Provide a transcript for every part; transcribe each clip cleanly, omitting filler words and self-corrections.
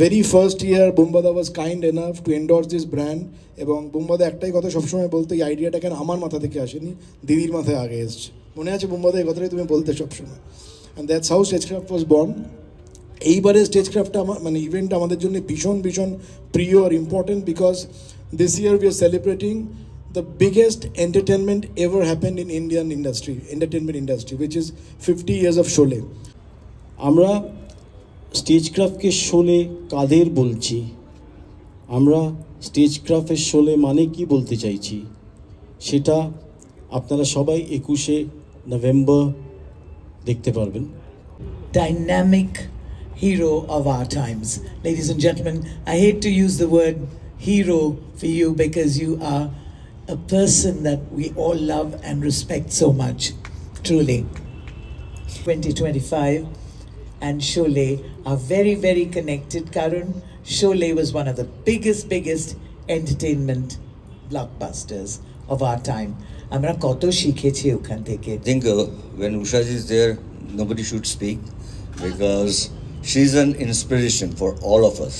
very first year Bumbada was kind enough to endorse this brand এবং বুম্বাদা একটাই কথা সবসময় বলতো, এই আইডিয়াটা কেন আমার মাথা থেকে আসেনি, দিদির মাথায় আগে এসছে। মনে আছে বুম্বাদা এই কথাটাই তুমি বলতে সবসময়, and that's how Stagecraft was born. এইবারে স্টেজক্রাফটটা মানে ইভেন্টটা আমাদের জন্য ভীষণ ভীষণ প্রিয় আর important, because this year we are celebrating the biggest entertainment ever happened in Indian industry, entertainment industry, which is 50 years of Sholay. আমরা স্টেজক্রাফটকে শোলে কাদের বলছি, আমরা স্টেজক্রাফটের শোলে মানে কি বলতে চাইছি, সেটা আপনারা সবাই 21শে নভেম্বর দেখতে পারবেন। Dynamic hero of our times. Ladies and gentlemen, I hate to use the word hero for you because you are a person that we all love and respect so much, truly. 2025 and Sholay are very, very connected. Karan, Sholay was one of the biggest entertainment blockbusters of our time. Amra koto shikhechi okhan theke. I think when Usha is there, nobody should speak because she's an inspiration for all of us.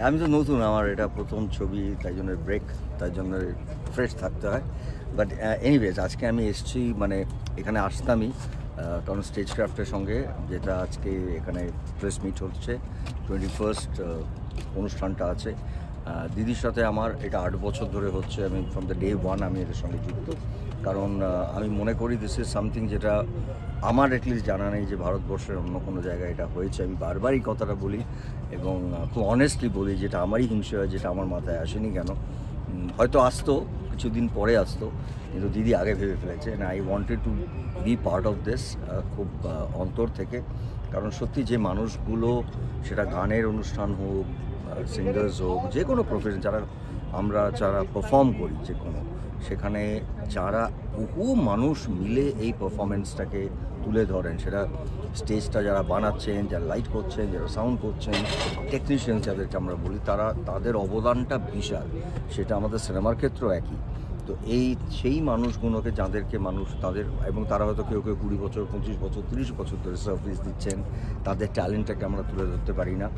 আমি তো নতুন, আমার এটা প্রথম ছবি, তাই জন্য break, তাই জন্য ফ্রেশ থাকতে হয়। বাট এনিওয়েজ আজকে আমি এসেছি, মানে এখানে আসতামই কারণ স্টেজক্রাফটের সঙ্গে, যেটা আজকে এখানে প্রেস মিট হচ্ছে, 21st অনুষ্ঠানটা আছে। দিদির সাথে আমার এটা 8 বছর ধরে হচ্ছে, আমি ফ্রম দ্য ডে 1 আমি এদের সঙ্গে যুক্ত। কারণ আমি মনে করি দিস ইজ সামথিং যেটা আমার অ্যাটলিস্ট জানা নেই যে ভারতবর্ষের অন্য কোনো জায়গায় এটা হয়েছে। আমি বারবারই কথাটা বলি এবং খুব অনেস্টলি বলি, যেটা আমারই হিংসা হয়, যেটা আমার মাথায় আসেনি কেন। হয়তো আসতো কিছুদিন পরে আসতো, কিন্তু দিদি আগে ভেবে ফেলেছে। And I wanted to be part of this খুব অন্তর থেকে। কারণ সত্যি যে মানুষগুলো, সেটা গানের অনুষ্ঠান হোক, সিঙ্গার্স হোক, যে কোনো প্রফেশন, যারা পারফর্ম করি যে কোনো, সেখানে যারা বহু মানুষ মিলে এই পারফরমেন্সটাকে তুলে ধরেন, সেটা স্টেজটা যারা বানাচ্ছেন, যারা লাইট করছেন, যারা সাউন্ড করছেন, টেকনিশিয়ান যাদেরকে আমরা বলি, তাদের অবদানটা বিশাল। সেটা আমাদের সিনেমার ক্ষেত্রেও একই। তো সেই মানুষগুলোকে, যাদেরকে মানুষ তাদের, এবং তারা হয়তো কেউ 20 বছর, 25 বছর, 30 বছর ধরে সার্ভিস দিচ্ছেন, তাদের ট্যালেন্টটাকে আমরা তুলে ধরতে পারি না।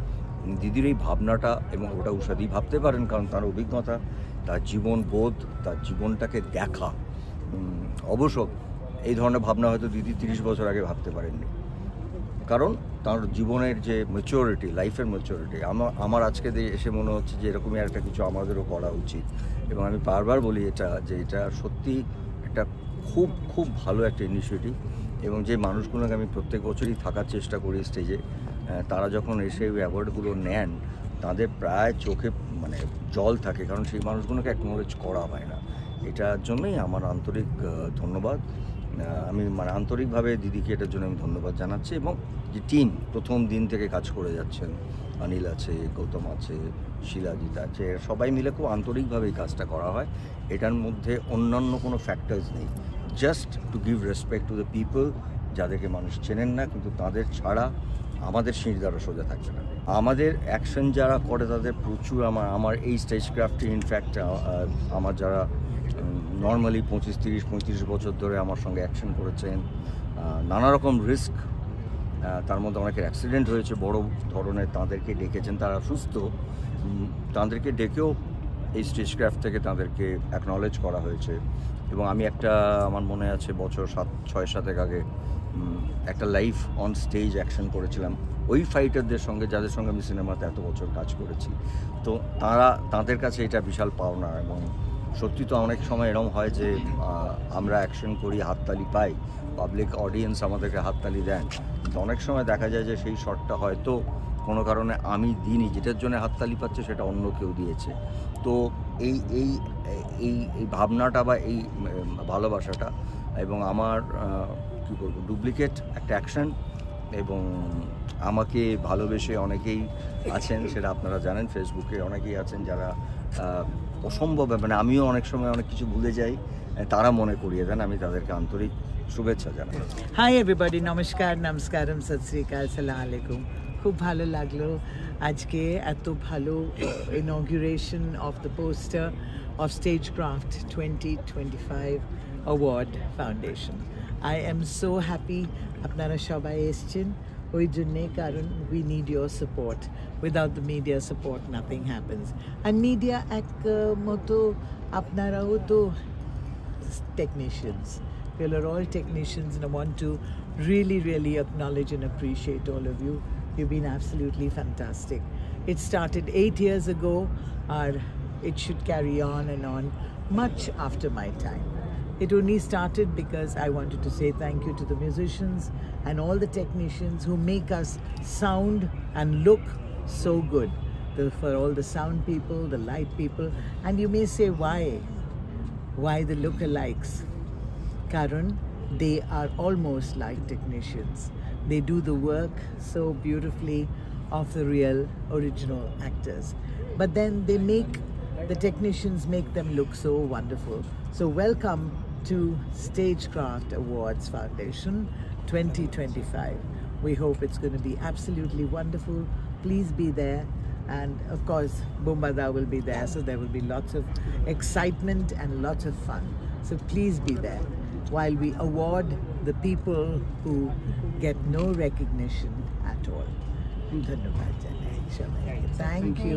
দিদির এই ভাবনাটা, এবং ওটা উষাদি ভাবতে পারেন কারণ তার অভিজ্ঞতা, তার জীবনবোধ, তার জীবনটাকে দেখা। অবশ্য এই ধরনের ভাবনা হয়তো দিদি 30 বছর আগে ভাবতে পারেননি, কারণ তার জীবনের যে ম্যাচিওরিটি, লাইফের ম্যাচিওরিটি, আমার আজকে এসে মনে হচ্ছে যে এরকমই একটা কিছু আমাদেরও করা উচিত। এবং আমি বারবার বলি এটা সত্যি একটা খুব খুব ভালো একটা ইনিশিয়েটিভ। এবং যে মানুষগুলোকে আমি প্রত্যেক বছরই থাকার চেষ্টা করি স্টেজে, তারা যখন এসে ওই অ্যাওয়ার্ডগুলো নেন, তাদের প্রায় চোখে মানে জল থাকে, কারণ সেই মানুষগুলোকে অ্যাকনোলেজ করা হয় না। এটার জন্যই আমার আন্তরিক ধন্যবাদ। আমি মানে আন্তরিকভাবে দিদিকে এটার জন্য আমি ধন্যবাদ জানাচ্ছি। এবং যে টিম প্রথম দিন থেকে কাজ করে যাচ্ছেন, অনিল আছে, গৌতম আছে, শিলাজিৎ আছে, সবাই মিলে খুব আন্তরিকভাবে এই কাজটা করা হয়। এটার মধ্যে অন্যান্য কোনো ফ্যাক্টরস নেই, just to give respect to the people, যাদেরকে মানুষ চেনেন না, কিন্তু তাদের ছাড়া আমাদের সিঁড়ি দ্বারা সোজা থাকবে না। আমাদের অ্যাকশন যারা করে তাদের প্রচুর, আমার এই স্টেজক্রাফটে ইনফ্যাক্ট আমার যারা নর্মালি 25-30-35 বছর ধরে আমার সঙ্গে অ্যাকশন করেছেন, নানা রকম রিস্ক, তার মধ্যে অনেকের অ্যাক্সিডেন্ট হয়েছে বড় ধরনের, তাদেরকে ডেকেছেন, তারা সুস্থ, তাদেরকে ডেকেও এই স্টেজক্রাফট থেকে তাদেরকে অ্যাকনলেজ করা হয়েছে। এবং আমি আমার মনে আছে বছর 6-7 আগে একটা লাইভ অন স্টেজ অ্যাকশন করেছিলাম ওই ফাইটারদের সঙ্গে, যাদের সঙ্গে আমি সিনেমাতে এত বছর কাজ করেছি। তো তাদের কাছে এটা বিশাল পাওনা। এবং সত্যি তো অনেক সময় এরকম হয় যে আমরা অ্যাকশন করি, হাততালি পাই, পাবলিক অডিয়েন্স আমাদেরকে হাততালি দেন, কিন্তু অনেক সময় দেখা যায় যে সেই শটটা হয়তো কোনো কারণে আমি দিইনি, যেটার জন্য হাততালি পাচ্ছে সেটা অন্য কেউ দিয়েছে। তো এই ভাবনাটা বা এই ভালোবাসাটা, এবং আমার কী বলবো, ডুপ্লিকেট একটা অ্যাকশন, এবং আমাকে ভালোবেসে অনেকেই আছেন, সেটা আপনারা জানেন, ফেসবুকে অনেকেই আছেন যারা অসম্ভব, মানে আমিও অনেক সময় অনেক কিছু ভুলে যাই, তারা মনে করিয়ে দেন, আমি তাদেরকে আন্তরিক শুভেচ্ছা জানাই। হাই এভরিবডি, নমস্কারম, সত শ্রী আকাল, সালাম আলাইকুম। খুব ভালো লাগলো আজকে, এত ভালো inauguration of the poster of Stagecraft 2025 Award Foundation. I am so happy আপনারা সবাই এসেছেন ওই জন্যে কারণ we need your support. Without the media support nothing happens. And media এক মতো আপনারাও তো technicians. We are all technicians and I want to really acknowledge and appreciate all of you. You've been absolutely fantastic. It started 8 years ago, or it should carry on and on much after my time. It only started because I wanted to say thank you to the musicians and all the technicians who make us sound and look so good. For all the sound people, the light people, and you may say why? Why the lookalikes? Karan, they are almost like technicians. They do the work so beautifully of the real original actors. But then the technicians make them look so wonderful. So welcome to Stagecraft Awards Foundation 2025. We hope it's going to be absolutely wonderful. Please be there. And of course, Bumbada will be there, so there will be lots of excitement and lots of fun. So please be there while we award the people who get no recognition at all. Thank you.